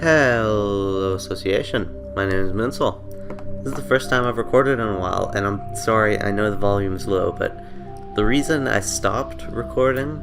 Hello, Association. My name is Mooncll. This is the first time I've recorded in a while, and I'm sorry, I know the volume's low, but the reason I stopped recording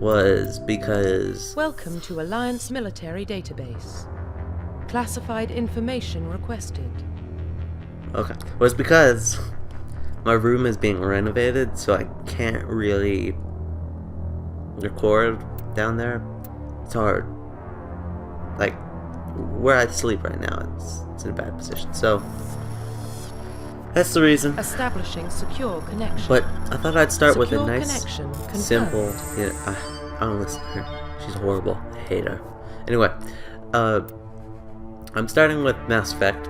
was because... Welcome to Alliance Military Database. Classified information requested. Okay. Was because my room is being renovated, so I can't really record down there. It's hard. Like, where I sleep right now, it's in a bad position. So, that's the reason. Establishing secure connection. But I thought I'd start with a Secure nice, connection confirmed. simple... I don't listen to her. She's horrible. I hate her. Anyway, I'm starting with Mass Effect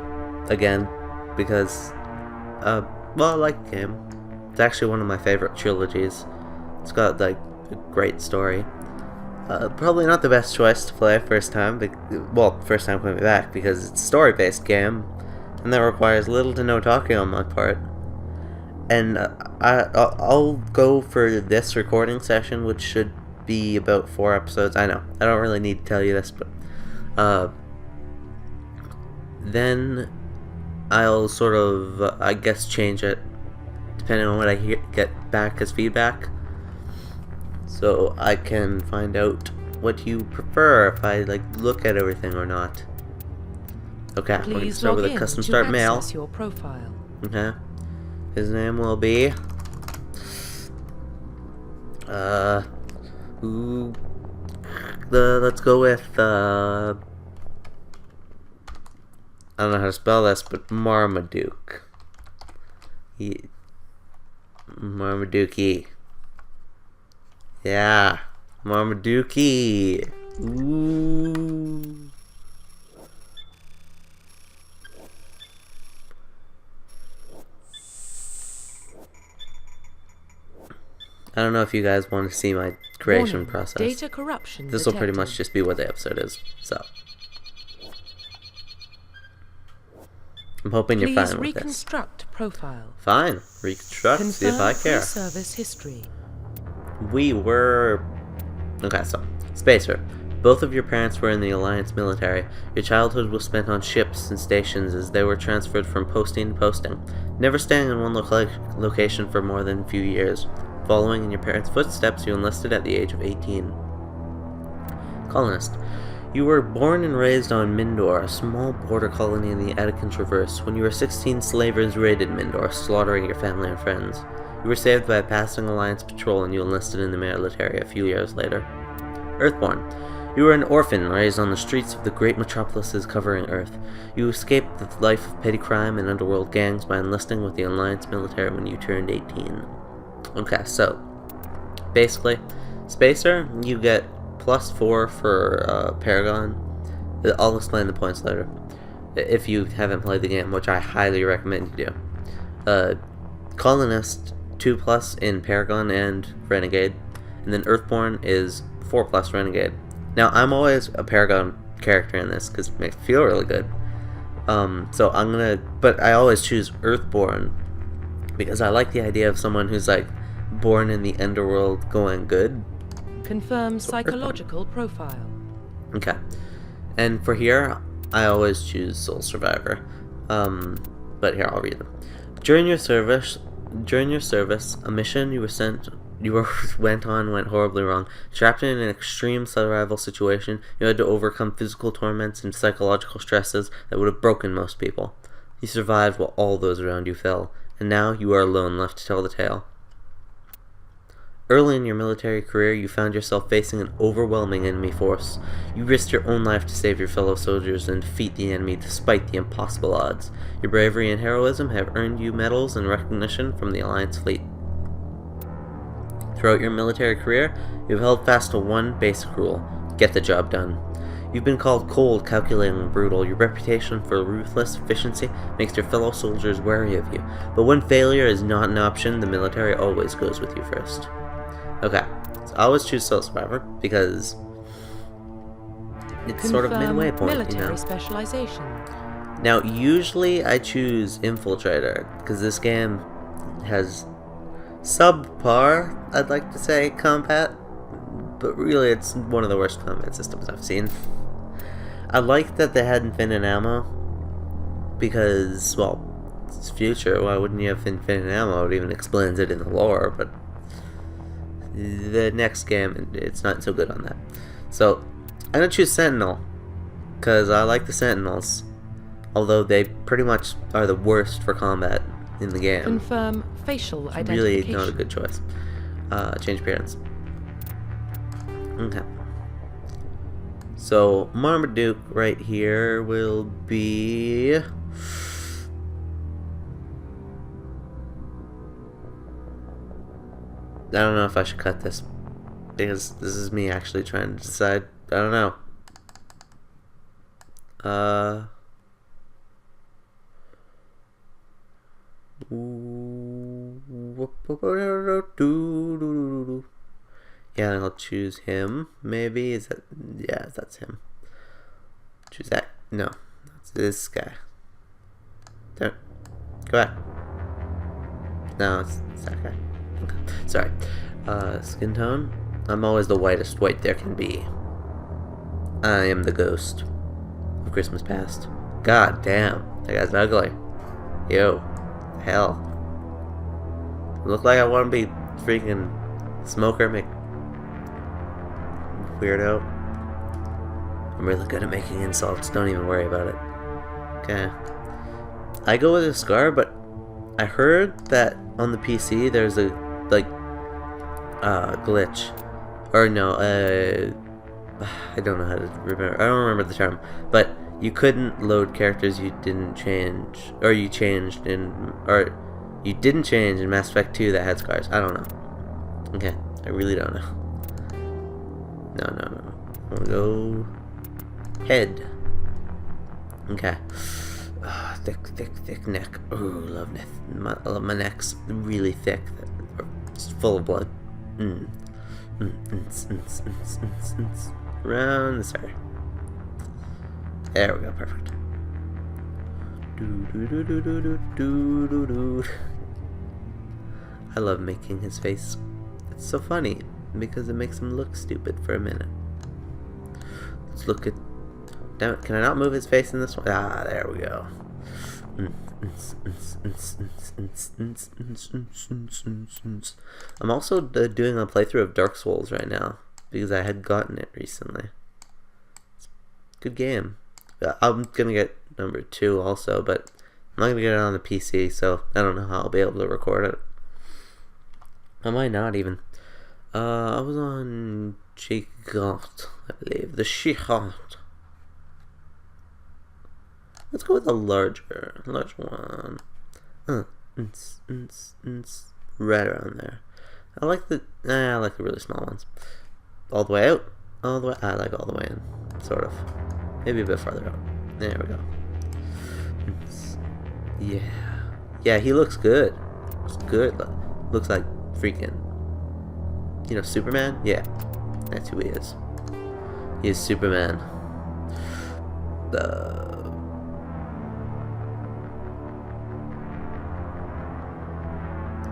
again because, well, I like the game. It's actually one of my favorite trilogies. It's got, like, a great story. Probably not the best choice to play first time coming back, because it's a story-based game, and that requires little to no talking on my part. And I'll go for this recording session, which should be about 4 episodes. I know, I don't really need to tell you this, but then I'll sort of, I guess, change it depending on what I get back as feedback. So I can find out what you prefer, if I look at everything or not. Okay, we're gonna start with a custom start mail. Your profile. Okay. His name will be let's go with I don't know how to spell this, but Marmaduke. Marmaduke. Yeah, Marmaduke. Ooh. I don't know if you guys want to see my creation process. Data corruption This will pretty much just be what the episode is, so I'm hoping you're fine with this. Reconstruct profile. Fine, reconstruct. See if I care. Service history. We were... Okay, so, Spacer. Both of your parents were in the Alliance military. Your childhood was spent on ships and stations as they were transferred from posting to posting, never staying in one location for more than a few years. Following in your parents' footsteps, you enlisted at the age of 18. Colonist. You were born and raised on Mindor, a small border colony in the Attican Traverse. When you were 16, slavers raided Mindor, slaughtering your family and friends. You were saved by a passing Alliance patrol, and you enlisted in the military a few years later. Earthborn. You were an orphan raised on the streets of the great metropolises covering Earth. You escaped the life of petty crime and underworld gangs by enlisting with the Alliance military when you turned 18. Okay, so, basically, Spacer, you get +4 for Paragon. I'll explain the points later, if you haven't played the game, which I highly recommend you do. Colonist, 2+ in Paragon and Renegade, and then Earthborn is 4+ Renegade. Now, I'm always a Paragon character in this, because it makes me feel really good. But I always choose Earthborn, because I like the idea of someone who's, born in the underworld going good. Confirm psychological profile. Okay. And for here, I always choose Soul Survivor. But here, I'll read them. During your service, a mission went horribly wrong. Trapped in an extreme survival situation, you had to overcome physical torments and psychological stresses that would have broken most people. You survived while all those around you fell, and now you are alone, left to tell the tale. Early in your military career, you found yourself facing an overwhelming enemy force. You risked your own life to save your fellow soldiers and defeat the enemy despite the impossible odds. Your bravery and heroism have earned you medals and recognition from the Alliance fleet. Throughout your military career, you've held fast to one basic rule: get the job done. You've been called cold, calculating, and brutal. Your reputation for ruthless efficiency makes your fellow soldiers wary of you. But when failure is not an option, the military always goes with you first. Okay, so I always choose Soul Survivor because it's sort of midway point, military specialization. Now, usually I choose Infiltrator because this game has subpar, I'd like to say, combat, but really it's one of the worst combat systems I've seen. I like that they had infinite ammo, because, well, it's future, why wouldn't you have infinite ammo? It even explains it in the lore, but the next game, it's not so good on that. So, I'm gonna choose Sentinel, because I like the Sentinels, although they pretty much are the worst for combat in the game. Confirm facial It's identification. really not a good choice. Change appearance. Okay. So, Marmaduke right here will be... I don't know if I should cut this, because this is me actually trying to decide. I don't know. Yeah, I'll choose him. Maybe is that? Yeah, that's him. Choose that. No, that's this guy. Don't go back. No, it's that guy. Okay. Sorry. Skin tone. I'm always the whitest white there can be. I am the ghost of Christmas past. God damn, that guy's ugly. Yo, hell. Look like I want to be freaking Smoker weirdo. I'm really good at making insults. Don't even worry about it. Okay. I go with a scar, but I heard that on the PC there's a glitch, or no, I don't know how to remember. I don't remember the term, but you couldn't load characters you didn't change, or you changed in, or you didn't change in Mass Effect 2 that had scars. I don't know. Okay, I really don't know. No. I'm gonna go head. Okay. Thick neck. Ooh, love neck. I love my necks really thick. It's full of blood. Around the center. There we go, perfect. I love making his face. It's so funny because it makes him look stupid for a minute. Let's look at. Damn it! Can I not move his face in this one? Ah, there we go. I'm also doing a playthrough of Dark Souls right now because I had gotten it recently. It's a good game. I'm gonna get number 2 also, but I'm not gonna get it on the PC, so I don't know how I'll be able to record it. I might not even. I was on Gigant, I believe. The Gigant. Let's go with a large one. Right around there. I like the really small ones. All the way out. All the way. I like all the way in. Sort of. Maybe a bit farther out. There we go. Yeah. Yeah, he looks good. Looks good. Looks like freaking, Superman? Yeah. That's who he is. He is Superman.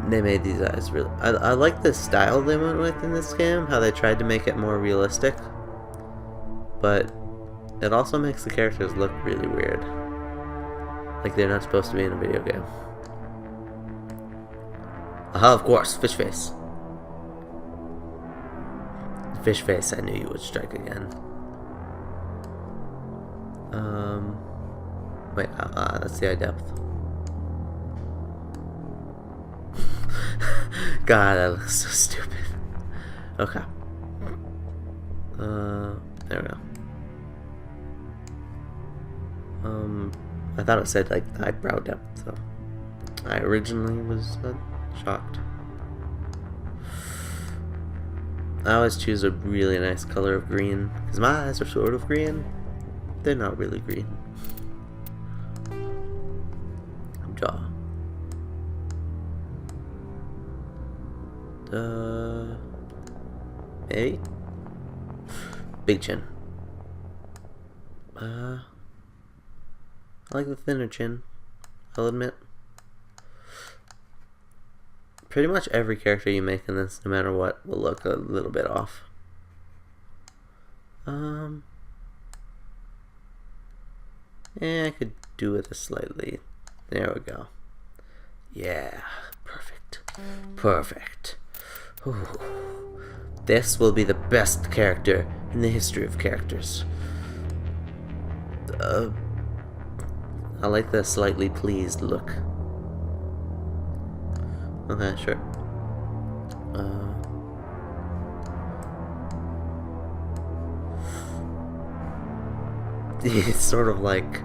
They made these eyes really... I like the style they went with in this game, how they tried to make it more realistic. But it also makes the characters look really weird. Like they're not supposed to be in a video game. Aha, of course, fish face. Fish face, I knew you would strike again. Wait, that's the eye depth. God, that looks so stupid. Okay. There we go. I thought it said like eyebrow depth, so I originally was shocked. I always choose a really nice color of green because my eyes are sort of green. They're not really green. Jaw. Maybe? Big chin. I like the thinner chin, I'll admit. Pretty much every character you make in this, no matter what, will look a little bit off. I could do with a slightly... There we go. Yeah, perfect. Perfect. Ooh. This will be the best character in the history of characters. I like the slightly pleased look. Okay, sure. It's sort of like,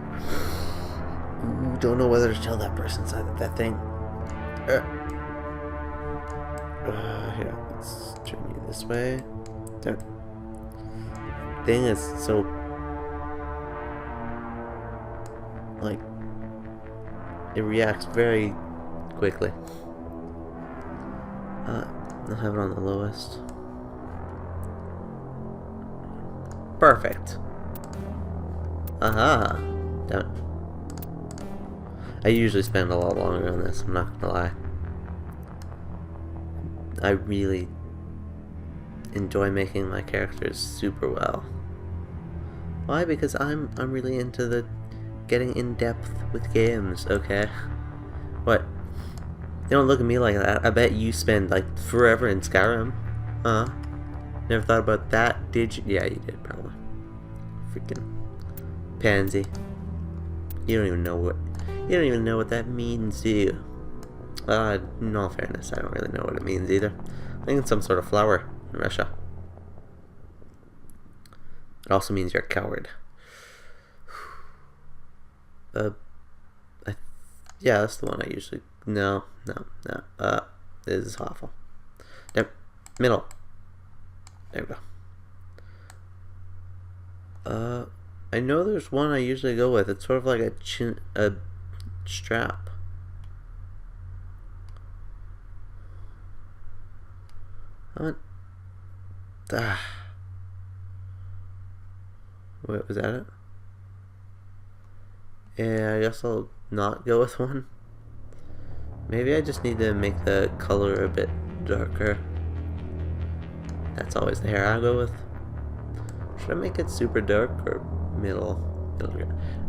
don't know whether to tell that person that thing. Here, let's turn you this way. That thing is so, like, it reacts very quickly. I'll have it on the lowest. Perfect. Aha! Damn it. I usually spend a lot longer on this, I'm not gonna lie. I really enjoy making my characters super well. Why? Because I'm really into the getting in depth with games, okay? What? You don't look at me like that. I bet you spend like forever in Skyrim. Huh? Never thought about that, did you? Yeah, you did probably. Freaking pansy. You don't even know what that means, do you? In all fairness, I don't really know what it means either. I think it's some sort of flower in Russia. It also means you're a coward. Yeah, that's the one I usually... No. This is awful. There, middle. There we go. I know there's one I usually go with. It's sort of like a strap. What? Wait, was that it? Yeah, I guess I'll not go with one. Maybe I just need to make the color a bit darker. That's always the hair I go with. Should I make it super dark or middle?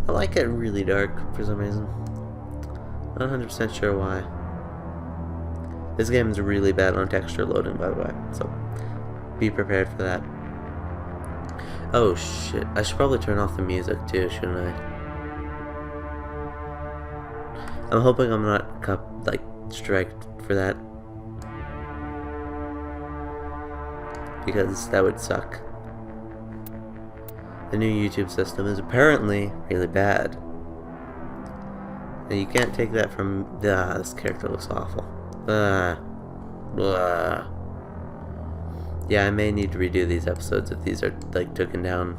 I like it really dark for some reason. Not 100% sure why. This game is really bad on texture loading, by the way, so be prepared for that. Oh shit, I should probably turn off the music too, shouldn't I? I'm hoping I'm not striked for that, because that would suck. The new YouTube system is apparently really bad, and you can't take that from... this character looks awful. Yeah, I may need to redo these episodes if these are like taken down.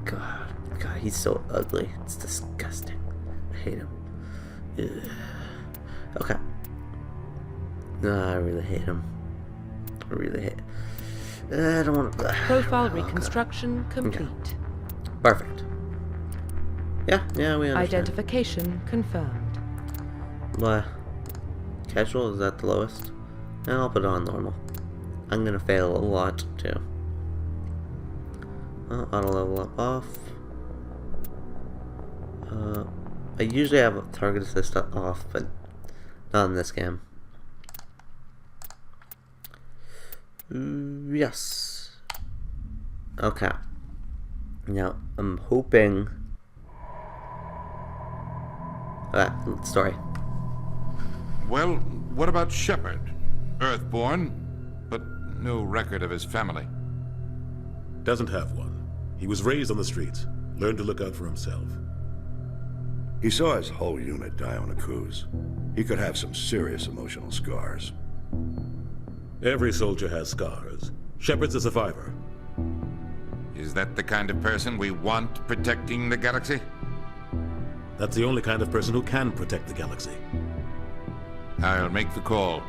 God, he's so ugly. It's disgusting. I hate him. Ugh. Okay. No, I really hate him. I really hate. I don't want to. Profile reconstruction complete. Okay. Perfect. Yeah, we understand. Identification confirmed. What? Casual, is that the lowest? And I'll put it on normal. I'm gonna fail a lot too. Auto level up off. I usually have a target assist off, but not in this game. Yes. Okay. Now I'm hoping. Story. Well, what about Shepard? Earthborn, but no record of his family. Doesn't have one. He was raised on the streets. Learned to look out for himself. He saw his whole unit die on a cruise. He could have some serious emotional scars. Every soldier has scars. Shepard's a survivor. Is that the kind of person we want protecting the galaxy? That's the only kind of person who can protect the galaxy. I'll make the call.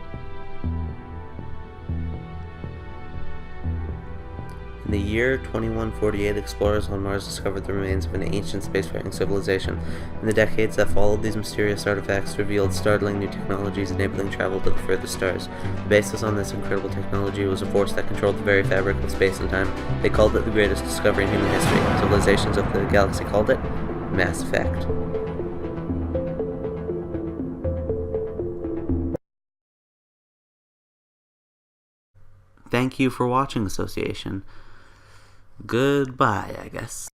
In the year 2148, explorers on Mars discovered the remains of an ancient spacefaring civilization. In the decades that followed, these mysterious artifacts revealed startling new technologies enabling travel to the furthest stars. The basis on this incredible technology was a force that controlled the very fabric of space and time. They called it the greatest discovery in human history. Civilizations of the galaxy called it Mass Effect. Thank you for watching, Association. Goodbye, I guess.